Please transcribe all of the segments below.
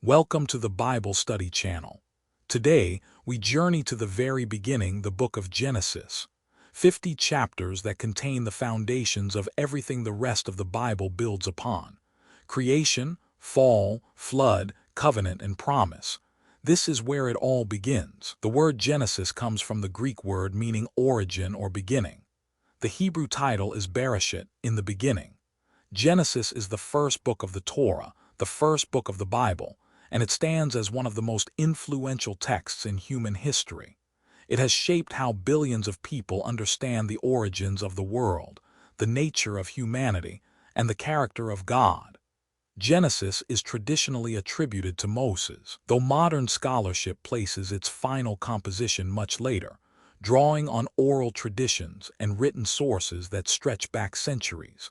Welcome to the Bible Study Channel. Today, we journey to the very beginning, the book of Genesis. 50 chapters that contain the foundations of everything the rest of the Bible builds upon. Creation, fall, flood, covenant, and promise. This is where it all begins. The word Genesis comes from the Greek word meaning origin or beginning. The Hebrew title is Bereshit, in the beginning. Genesis is the first book of the Torah, the first book of the Bible, and it stands as one of the most influential texts in human history. It has shaped how billions of people understand the origins of the world, the nature of humanity, and the character of God. Genesis is traditionally attributed to Moses, though modern scholarship places its final composition much later, drawing on oral traditions and written sources that stretch back centuries.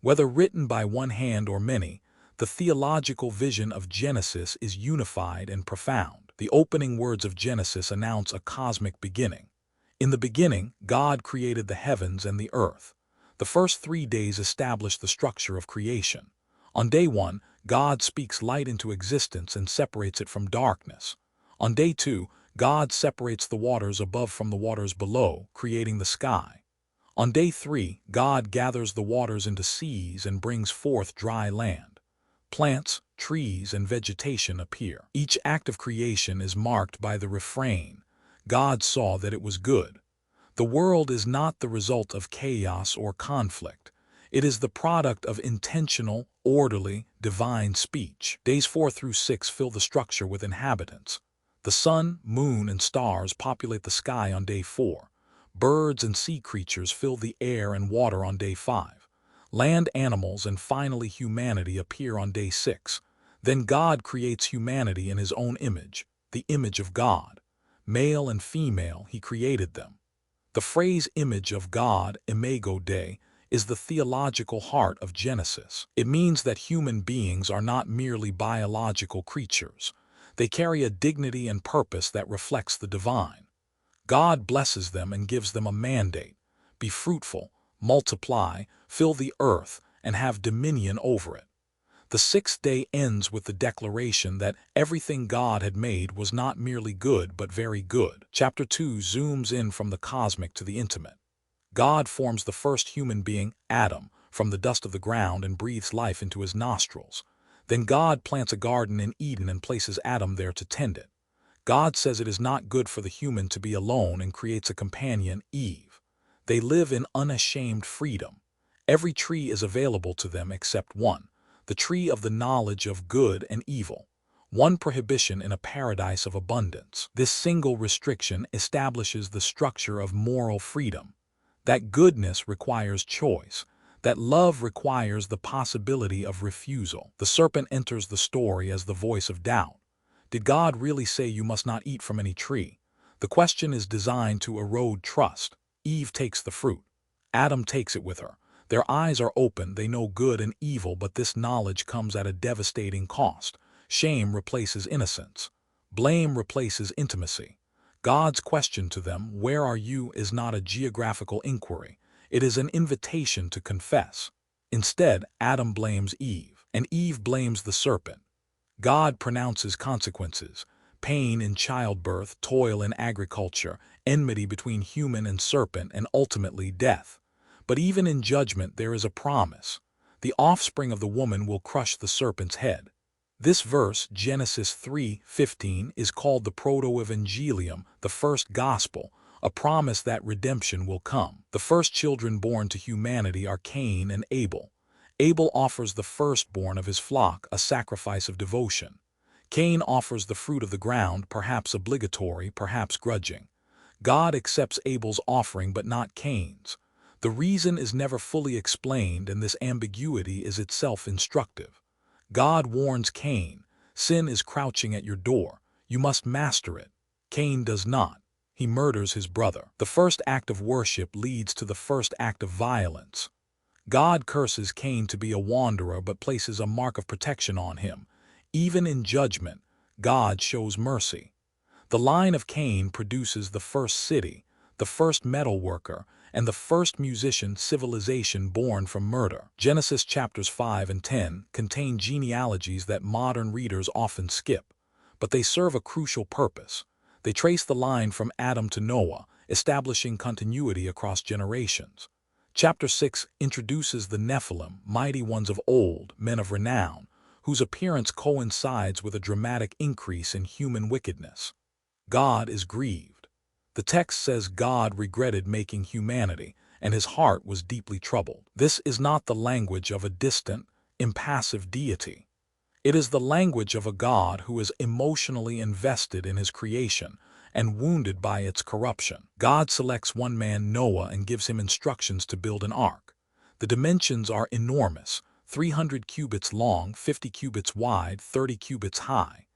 Whether written by one hand or many, the theological vision of Genesis is unified and profound. The opening words of Genesis announce a cosmic beginning. In the beginning, God created the heavens and the earth. The first 3 days establish the structure of creation. On day 1, God speaks light into existence and separates it from darkness. On day 2, God separates the waters above from the waters below, creating the sky. On day 3, God gathers the waters into seas and brings forth dry land. Plants, trees, and vegetation appear. Each act of creation is marked by the refrain, "God saw that it was good." The world is not the result of chaos or conflict. It is the product of intentional, orderly, divine speech. Days 4 through 6 fill the structure with inhabitants. The sun, moon, and stars populate the sky on day 4. Birds and sea creatures fill the air and water on day 5. Land animals and finally humanity appear on day 6. Then God creates humanity in his own image, the image of God. Male and female, he created them. The phrase image of God, imago Dei, is the theological heart of Genesis. It means that human beings are not merely biological creatures. They carry a dignity and purpose that reflects the divine. God blesses them and gives them a mandate: be fruitful, multiply, fill the earth, and have dominion over it. The 6th day ends with the declaration that everything God had made was not merely good but very good. Chapter 2 zooms in from the cosmic to the intimate. God forms the first human being, Adam, from the dust of the ground and breathes life into his nostrils. Then God plants a garden in Eden and places Adam there to tend it. God says it is not good for the human to be alone and creates a companion, Eve. They live in unashamed freedom. Every tree is available to them except one, the tree of the knowledge of good and evil. One prohibition in a paradise of abundance. This single restriction establishes the structure of moral freedom. That goodness requires choice. That love requires the possibility of refusal. The serpent enters the story as the voice of doubt. Did God really say you must not eat from any tree? The question is designed to erode trust. Eve takes the fruit. Adam takes it with her. Their eyes are open, they know good and evil, but this knowledge comes at a devastating cost. Shame replaces innocence. Blame replaces intimacy. God's question to them, "Where are you?" is not a geographical inquiry. It is an invitation to confess. Instead, Adam blames Eve, and Eve blames the serpent. God pronounces consequences: pain in childbirth, toil in agriculture, enmity between human and serpent, and ultimately death. But even in judgment there is a promise. The offspring of the woman will crush the serpent's head. This verse, Genesis 3:15, is called the Proto-Evangelium, the first gospel, a promise that redemption will come. The first children born to humanity are Cain and Abel. Abel offers the firstborn of his flock, a sacrifice of devotion. Cain offers the fruit of the ground, perhaps obligatory, perhaps grudging. God accepts Abel's offering but not Cain's. The reason is never fully explained, and this ambiguity is itself instructive. God warns Cain, "Sin is crouching at your door. You must master it." Cain does not. He murders his brother. The first act of worship leads to the first act of violence. God curses Cain to be a wanderer but places a mark of protection on him. Even in judgment, God shows mercy. The line of Cain produces the first city, the first metal worker, and the first musician civilization born from murder. Genesis chapters 5 and 10 contain genealogies that modern readers often skip, but they serve a crucial purpose. They trace the line from Adam to Noah, establishing continuity across generations. Chapter 6 introduces the Nephilim, mighty ones of old, men of renown, whose appearance coincides with a dramatic increase in human wickedness. God is grieved. The text says God regretted making humanity, and his heart was deeply troubled. This is not the language of a distant, impassive deity. It is the language of a God who is emotionally invested in his creation and wounded by its corruption. God selects one man, Noah, and gives him instructions to build an ark. The dimensions are enormous, 300 cubits long, 50 cubits wide, 30 cubits high.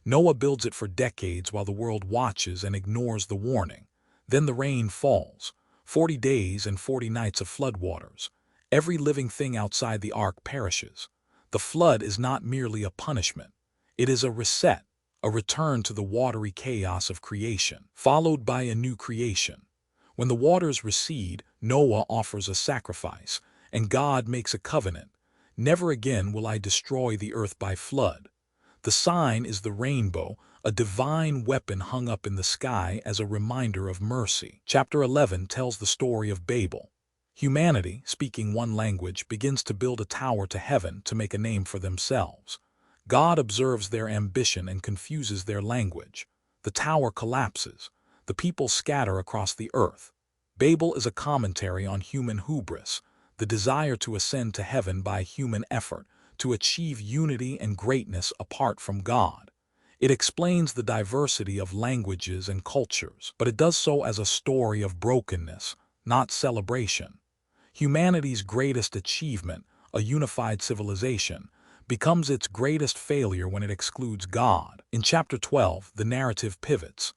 Noah builds it for decades while the world watches and ignores the warning. Then the rain falls, 40 days and 40 nights of floodwaters. Every living thing outside the ark perishes. The flood is not merely a punishment. It is a reset, a return to the watery chaos of creation, followed by a new creation. When the waters recede, Noah offers a sacrifice, and God makes a covenant. Never again will I destroy the earth by flood. The sign is the rainbow, a divine weapon hung up in the sky as a reminder of mercy. Chapter 11 tells the story of Babel. Humanity, speaking one language, begins to build a tower to heaven to make a name for themselves. God observes their ambition and confuses their language. The tower collapses. The people scatter across the earth. Babel is a commentary on human hubris, the desire to ascend to heaven by human effort, to achieve unity and greatness apart from God. It explains the diversity of languages and cultures, but it does so as a story of brokenness, not celebration. Humanity's greatest achievement, a unified civilization, becomes its greatest failure when it excludes God. In chapter 12, the narrative pivots.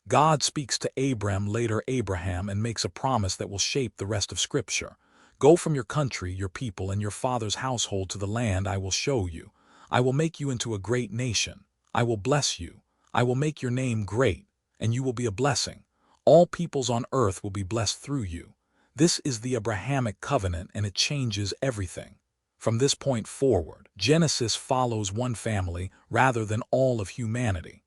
God speaks to Abram, later Abraham, and makes a promise that will shape the rest of Scripture. Go from your country, your people, and your father's household to the land I will show you. I will make you into a great nation. I will bless you. I will make your name great, and you will be a blessing. All peoples on earth will be blessed through you. This is the Abrahamic covenant, and it changes everything. From this point forward, Genesis follows one family rather than all of humanity.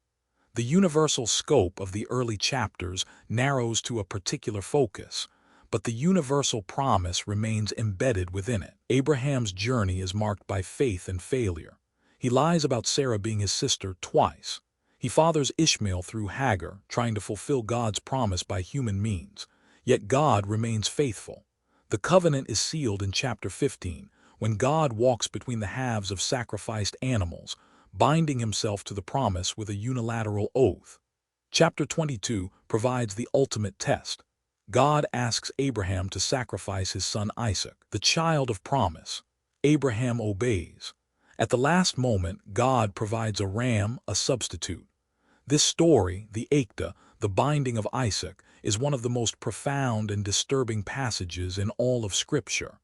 The universal scope of the early chapters narrows to a particular focus, but the universal promise remains embedded within it. Abraham's journey is marked by faith and failure. He lies about Sarah being his sister twice. He fathers Ishmael through Hagar, trying to fulfill God's promise by human means. Yet God remains faithful. The covenant is sealed in chapter 15, when God walks between the halves of sacrificed animals, binding himself to the promise with a unilateral oath. Chapter 22 provides the ultimate test. God asks Abraham to sacrifice his son Isaac, the child of promise. Abraham obeys. At the last moment, God provides a ram, a substitute. This story, the Akda, the binding of Isaac, is one of the most profound and disturbing passages in all of Scripture.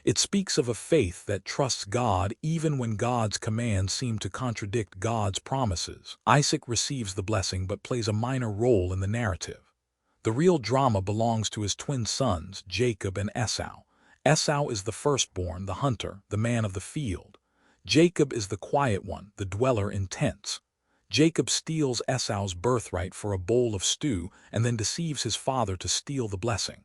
It speaks of a faith that trusts God even when God's commands seem to contradict God's promises. Isaac receives the blessing but plays a minor role in the narrative. The real drama belongs to his twin sons, Jacob and Esau. Esau is the firstborn, the hunter, the man of the field. Jacob is the quiet one, the dweller in tents. Jacob steals Esau's birthright for a bowl of stew and then deceives his father to steal the blessing.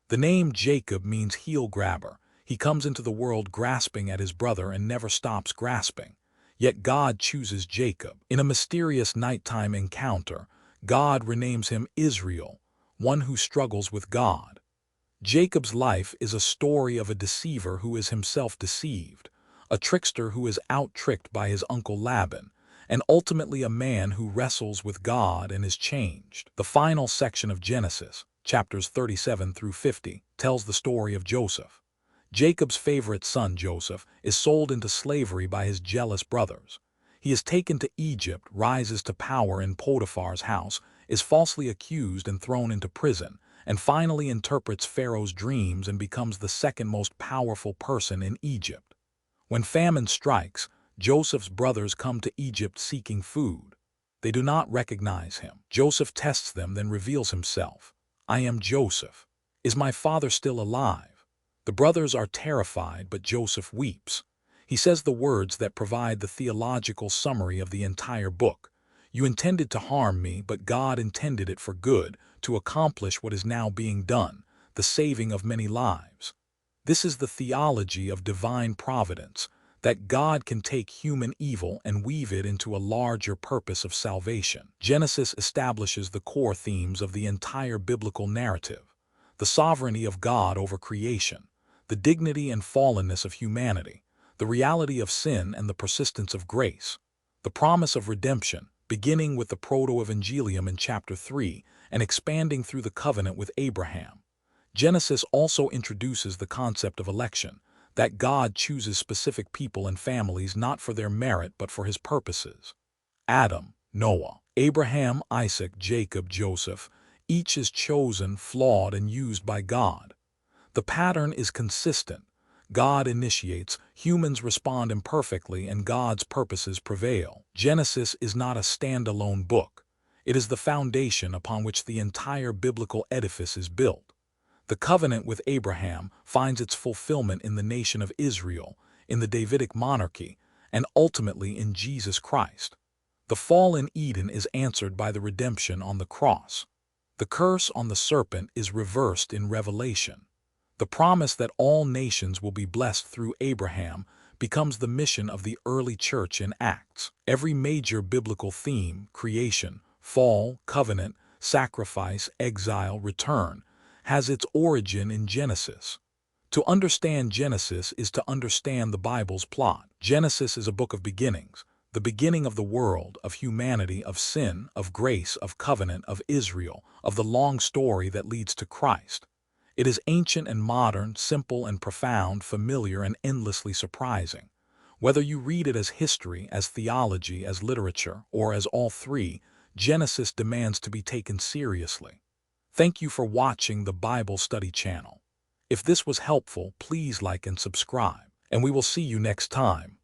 The name Jacob means heel grabber. He comes into the world grasping at his brother and never stops grasping. Yet God chooses Jacob. In a mysterious nighttime encounter, God renames him Israel, one who struggles with God. Jacob's life is a story of a deceiver who is himself deceived, a trickster who is out-tricked by his uncle Laban, and ultimately a man who wrestles with God and is changed. The final section of Genesis, chapters 37 through 50, tells the story of Joseph. Jacob's favorite son, Joseph, is sold into slavery by his jealous brothers. He is taken to Egypt, rises to power in Potiphar's house, is falsely accused and thrown into prison, and finally interprets Pharaoh's dreams and becomes the second most powerful person in Egypt. When famine strikes, Joseph's brothers come to Egypt seeking food. They do not recognize him. Joseph tests them, then reveals himself. I am Joseph. Is my father still alive? The brothers are terrified, but Joseph weeps. He says the words that provide the theological summary of the entire book. You intended to harm me, but God intended it for good, to accomplish what is now being done, the saving of many lives. This is the theology of divine providence, that God can take human evil and weave it into a larger purpose of salvation. Genesis establishes the core themes of the entire biblical narrative: the sovereignty of God over creation, the dignity and fallenness of humanity, the reality of sin and the persistence of grace, the promise of redemption, beginning with the Proto-Evangelium in chapter 3 and expanding through the covenant with Abraham. Genesis also introduces the concept of election, that God chooses specific people and families not for their merit but for his purposes. Adam, Noah, Abraham, Isaac, Jacob, Joseph, each is chosen, flawed, and used by God. The pattern is consistent. God initiates, humans respond imperfectly, and God's purposes prevail. Genesis is not a standalone book. It is the foundation upon which the entire biblical edifice is built. The covenant with Abraham finds its fulfillment in the nation of Israel, in the Davidic monarchy, and ultimately in Jesus Christ. The fall in Eden is answered by the redemption on the cross. The curse on the serpent is reversed in Revelation. The promise that all nations will be blessed through Abraham becomes the mission of the early church in Acts. Every major biblical theme, creation, fall, covenant, sacrifice, exile, return, has its origin in Genesis. To understand Genesis is to understand the Bible's plot. Genesis is a book of beginnings, the beginning of the world, of humanity, of sin, of grace, of covenant, of Israel, of the long story that leads to Christ. It is ancient and modern, simple and profound, familiar and endlessly surprising. Whether you read it as history, as theology, as literature, or as all three, Genesis demands to be taken seriously. Thank you for watching the Bible Study channel. If this was helpful, please like and subscribe, and we will see you next time.